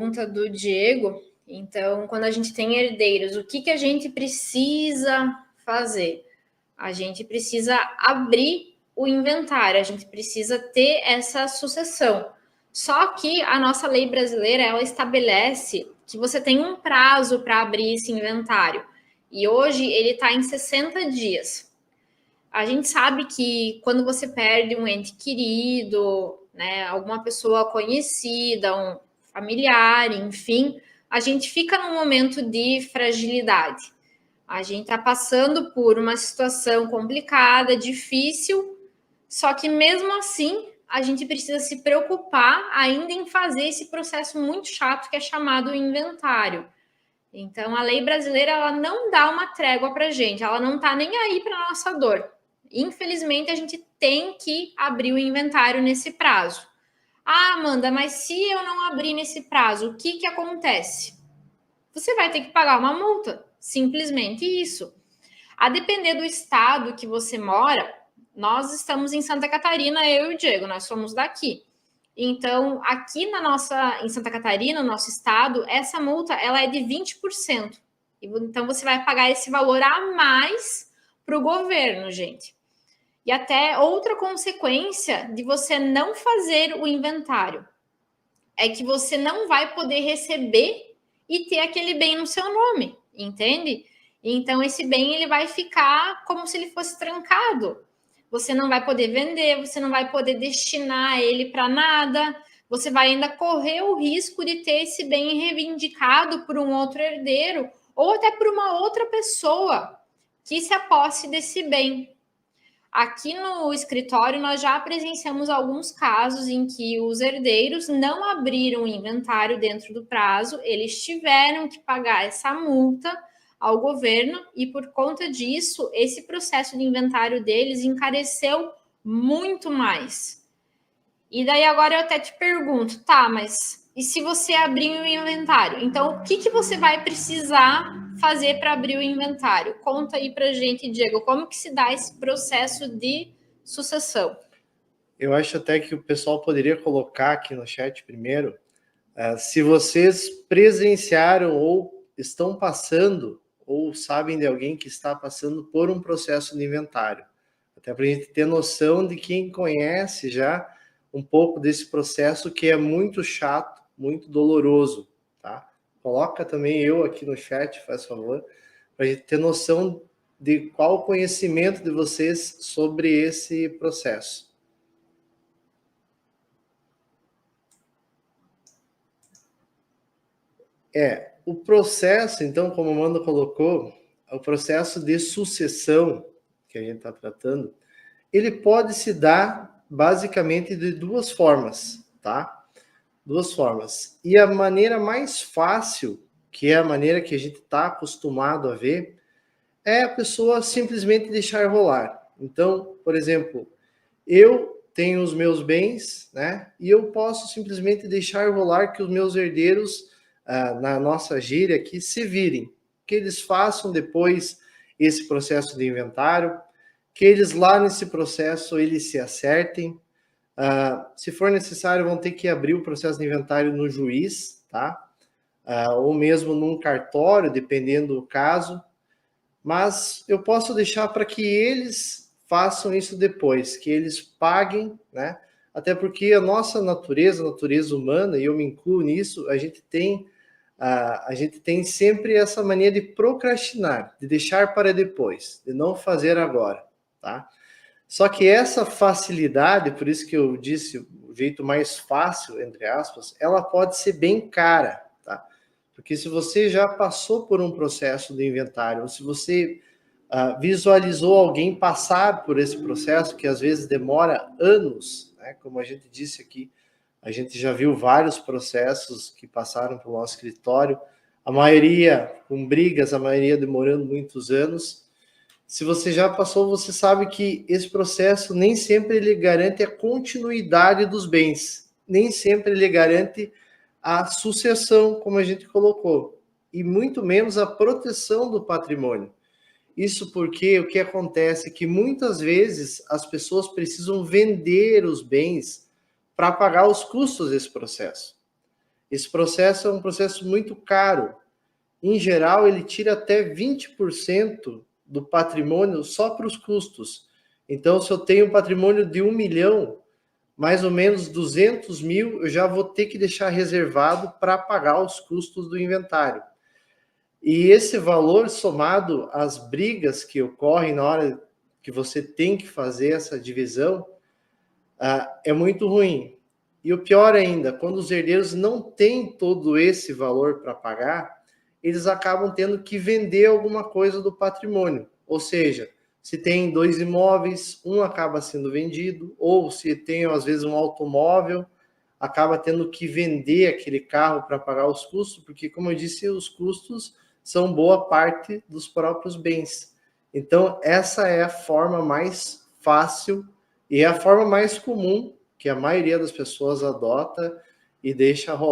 pergunta do Diego. Então, quando a gente tem herdeiros, o que a gente precisa fazer? A gente precisa abrir o inventário, a gente precisa ter essa sucessão. Só que a nossa lei brasileira, ela estabelece que você tem um prazo para abrir esse inventário. E hoje ele está em 60 dias. A gente sabe que quando você perde um ente querido, né, alguma pessoa conhecida, um familiar, enfim, a gente fica num momento de fragilidade. A gente está passando por uma situação complicada, difícil, só que mesmo assim a gente precisa se preocupar ainda em fazer esse processo muito chato que é chamado inventário. Então a lei brasileira ela não dá uma trégua para a gente, ela não está nem aí para nossa dor. Infelizmente a gente tem que abrir o inventário nesse prazo. Ah, Amanda, mas se eu não abrir nesse prazo, o que acontece? Você vai ter que pagar uma multa. Simplesmente isso. A depender do estado que você mora, nós estamos em Santa Catarina, eu e o Diego, nós somos daqui. Então, aqui em Santa Catarina, no nosso estado, essa multa ela é de 20%. Então, você vai pagar esse valor a mais para o governo, gente. E até outra consequência de você não fazer o inventário é que você não vai poder receber e ter aquele bem no seu nome, entende? Então esse bem ele vai ficar como se ele fosse trancado. Você não vai poder vender, você não vai poder destinar ele para nada. Você vai ainda correr o risco de ter esse bem reivindicado por um outro herdeiro ou até por uma outra pessoa que se aposse desse bem. Aqui no escritório, nós já presenciamos alguns casos em que os herdeiros não abriram o inventário dentro do prazo, eles tiveram que pagar essa multa ao governo e, por conta disso, esse processo de inventário deles encareceu muito mais. E daí agora eu até te pergunto, tá, mas e se você abrir o inventário? Então, o que você vai precisar fazer para abrir o inventário? Conta aí para gente, Diego, como que se dá esse processo de sucessão? Eu acho até que o pessoal poderia colocar aqui no chat primeiro, se vocês presenciaram ou estão passando, ou sabem de alguém que está passando por um processo de inventário. Até para a gente ter noção de quem conhece já um pouco desse processo que é muito chato, muito doloroso, tá? Coloca também eu aqui no chat, faz favor, para a gente ter noção de qual o conhecimento de vocês sobre esse processo. O processo, então, como a Amanda colocou, o processo de sucessão que a gente está tratando, ele pode se dar basicamente de duas formas, tá? Duas formas. E a maneira mais fácil, que é a maneira que a gente está acostumado a ver, é a pessoa simplesmente deixar rolar. Então, por exemplo, eu tenho os meus bens, né? E eu posso simplesmente deixar rolar que os meus herdeiros, na nossa gíria aqui, se virem. Que eles façam depois esse processo de inventário, que eles lá nesse processo eles se acertem. Se for necessário, vão ter que abrir o processo de inventário no juiz, tá? Ou mesmo num cartório, dependendo do caso. Mas eu posso deixar para que eles façam isso depois, que eles paguem, né? Até porque a nossa natureza, a natureza humana, e eu me incluo nisso, a gente tem sempre essa mania de procrastinar, de deixar para depois, de não fazer agora, tá? Só que essa facilidade, por isso que eu disse o jeito mais fácil, entre aspas, ela pode ser bem cara, tá? Porque se você já passou por um processo de inventário, ou se você visualizou alguém passar por esse processo, que às vezes demora anos, né? Como a gente disse aqui, a gente já viu vários processos que passaram pelo nosso escritório, a maioria com brigas, a maioria demorando muitos anos. Se você já passou, você sabe que esse processo nem sempre ele garante a continuidade dos bens, nem sempre ele garante a sucessão, como a gente colocou, e muito menos a proteção do patrimônio. Isso porque o que acontece é que muitas vezes as pessoas precisam vender os bens para pagar os custos desse processo. Esse processo é um processo muito caro. Em geral, ele tira até 20% do patrimônio só para os custos. Então, se eu tenho um patrimônio de 1 milhão, mais ou menos 200 mil, eu já vou ter que deixar reservado para pagar os custos do inventário. E esse valor, somado às brigas que ocorrem na hora que você tem que fazer essa divisão, é muito ruim. E o pior ainda, quando os herdeiros não têm todo esse valor para pagar, eles acabam tendo que vender alguma coisa do patrimônio. Ou seja, se tem 2 imóveis, um acaba sendo vendido, ou se tem, às vezes, um automóvel, acaba tendo que vender aquele carro para pagar os custos, porque, como eu disse, os custos são boa parte dos próprios bens. Então, essa é a forma mais fácil e é a forma mais comum que a maioria das pessoas adota e deixa rolar.